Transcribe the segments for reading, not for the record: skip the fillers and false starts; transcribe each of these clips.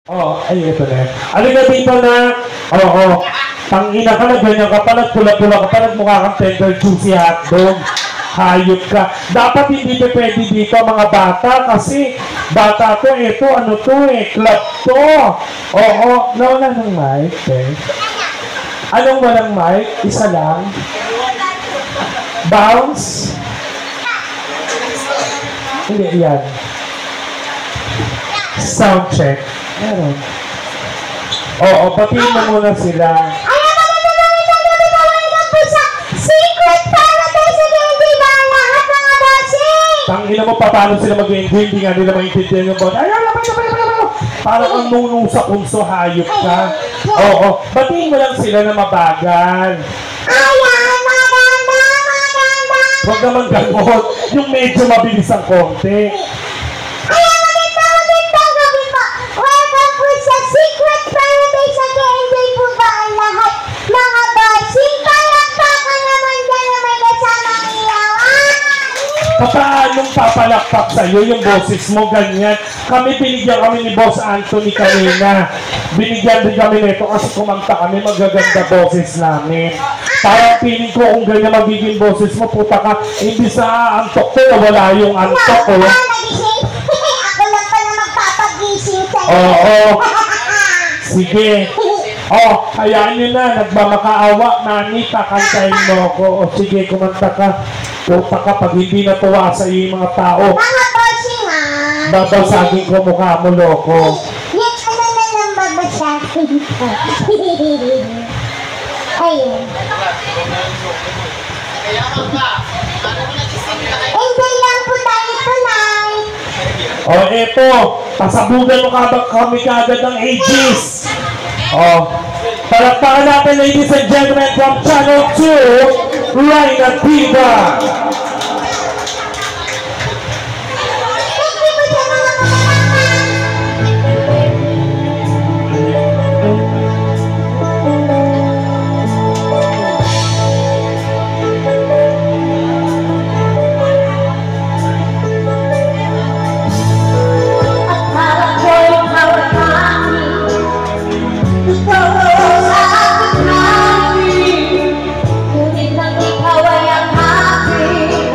Oh, ay, ito na. Alika dito na. Oo. Tangina ka na, ganyan ka pala, pula-pula ka pala, mukha kang tender juicy hotdog. Hayop ka. Dapat hindi pa pwede dito mga bata kasi bata to, ito, ano to club to. Oo, nawala ng mic, eh. Anong walang mic? Isa lang. Bounce? Hindi, yan. Sound check. Meron. Oo, patiin mo muna sila. Secret Paradise Candy ba lahat mga bossing? Tangina mo pa, paano sila mag-enjoy? Hindi nga nila maintindihan yung bot. Ayaw, parang ang nunong sa punso, hayop ka. Oo, batiin mo lang sila na mabagal. Ayan, maganda. Huwag naman gamot. Yung medyo mabilis ang konti. Ayan, maganda. Gabi po. Welcome po sa Secret Paradise Candy po ba ang lahat mga bossing? Palakpakan naman dyan na may kasamang ilawan. Paanong papalakpak sa'yo yung boses mo, ganyan? Binigyan kami ni Boss Anthony kanina. Binigyan din kami nito kasi kumanta kami, magaganda boses namin. Parang feeling ko kung ganyan magiging boses mo, puta ka, hindi sa antok ko, wala yung antok ko. Nagising? Ako lang pala magpapagising sa'yo. Oo. Sige. Oh, hayaan nyo na, nagmamakaawa, nani, kakantayin mo ako. O sige, kumanta ka. Puta ka, pag hindi natuwa sa iyo yung mga tao, Mga bossing ha. babasagin ko mukha mo, loko. Yung ano na lang babasagin ko. Ayun. Enjoy lang po tayo tonight. O eto, pasabugan mo kami kagad ng ages. O, palakpakan natin, ladies and gentlemen, from Channel 2, Rhina Diva. Thank you po sa mga kameraman. At harap ko'y hawak namin. Ikaw sa aking namin. Ngunit nang ikaw ay ang aking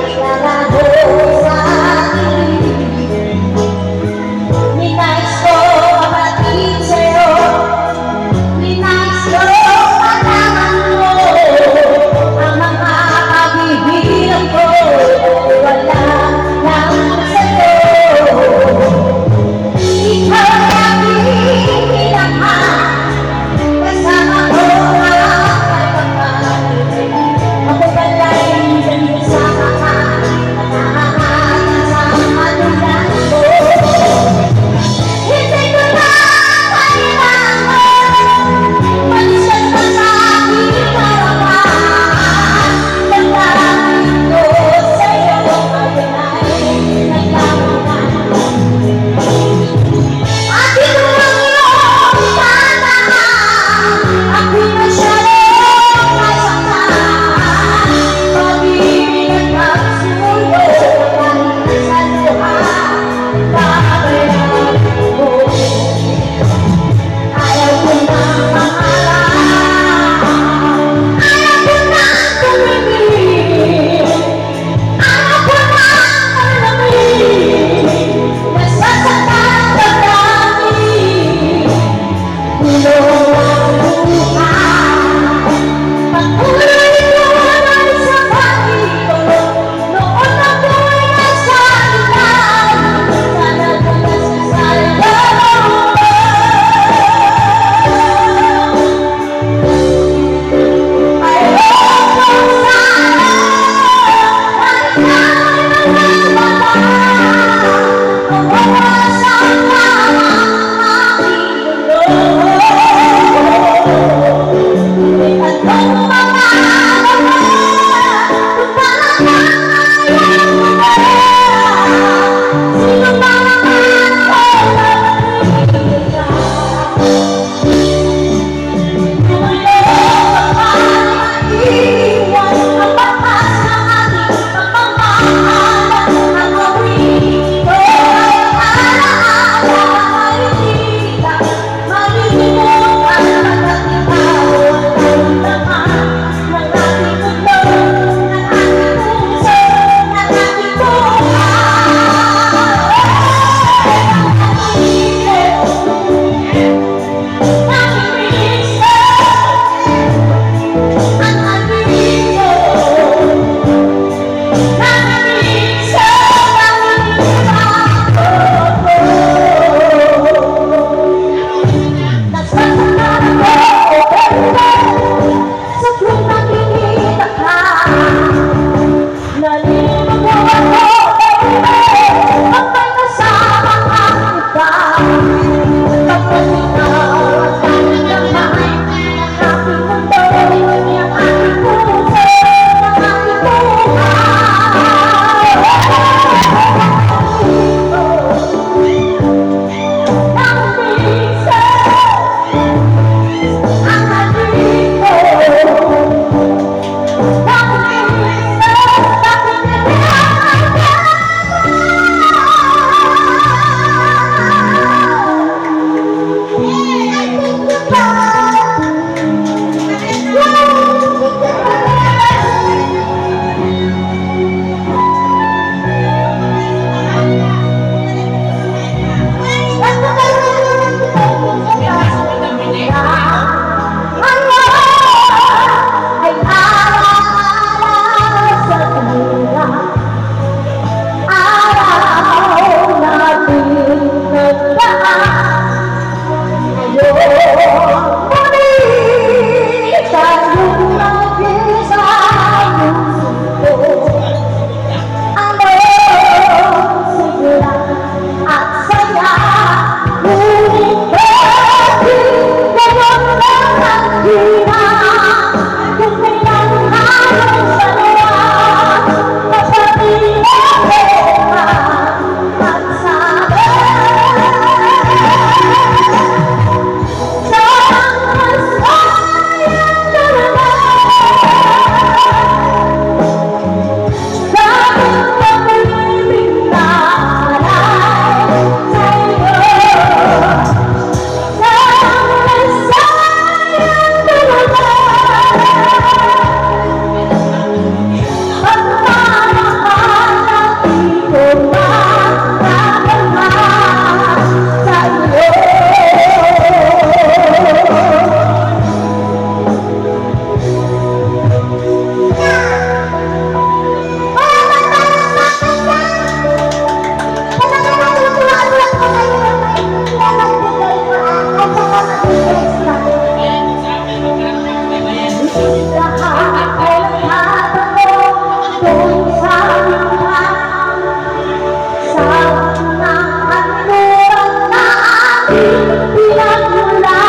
pinagmula,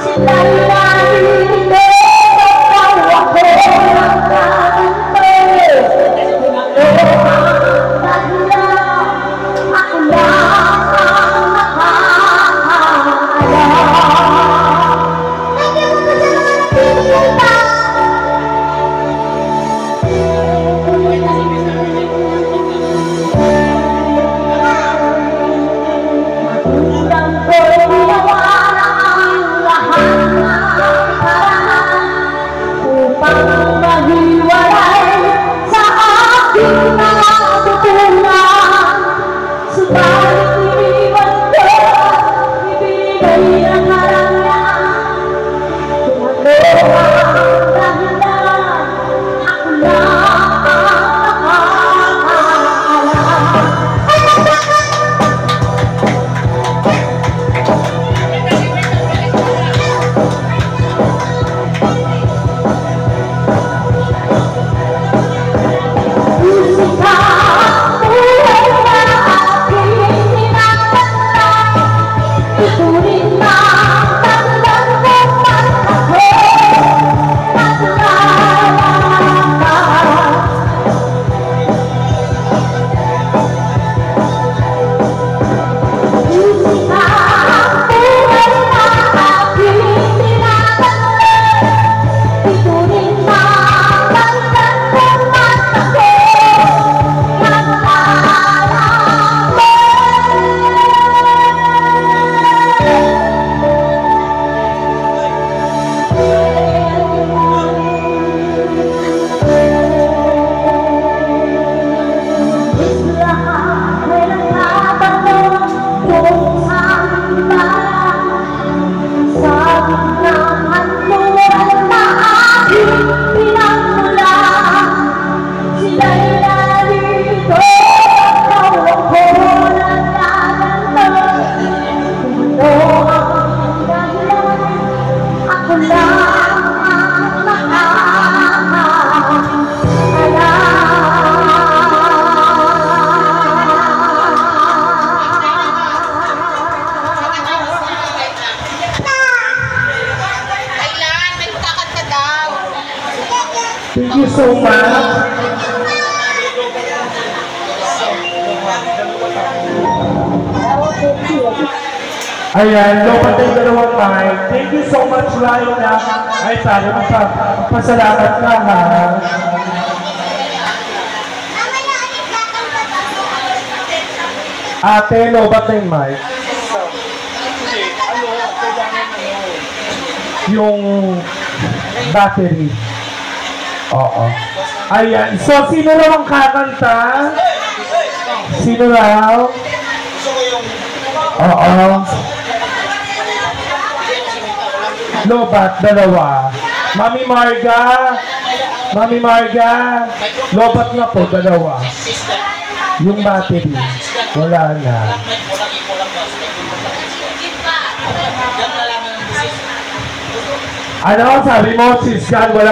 sila'y narito, tawa ko ng kanto. Ako lang ang nakakaalam. Thank you po sa mga nagpipilita. Magandang ko'y ginawa ang lahat ng paraan upang maghiwalay sa aking mga tutunan. Subalit iniwan ko, ibigay ang karangyaan. Kung ano ang dahilan, ako lang ang nakakaalam. Musika, buhay na aking tinatanggap. Ito rin ang tandang kong ako, natural ka. Musika, buhay na aking tinatanggap. Ito rin ang tandang kong ako, Thank you so much. Ayan, lobat yung dalawang mic. Thank you so much, Raina. Ay, sabi mo pa, pasalamat ka, ha? Ate, lobat na yung mic. Yung battery. Oo. Ayan. So, sino raw ang kakanta? Sino raw? Oo. Lobat, dalawa. Mami Marga, lobat na po, dalawa. Yung battery, wala na. Ano, sabi mo, sis Gan, wala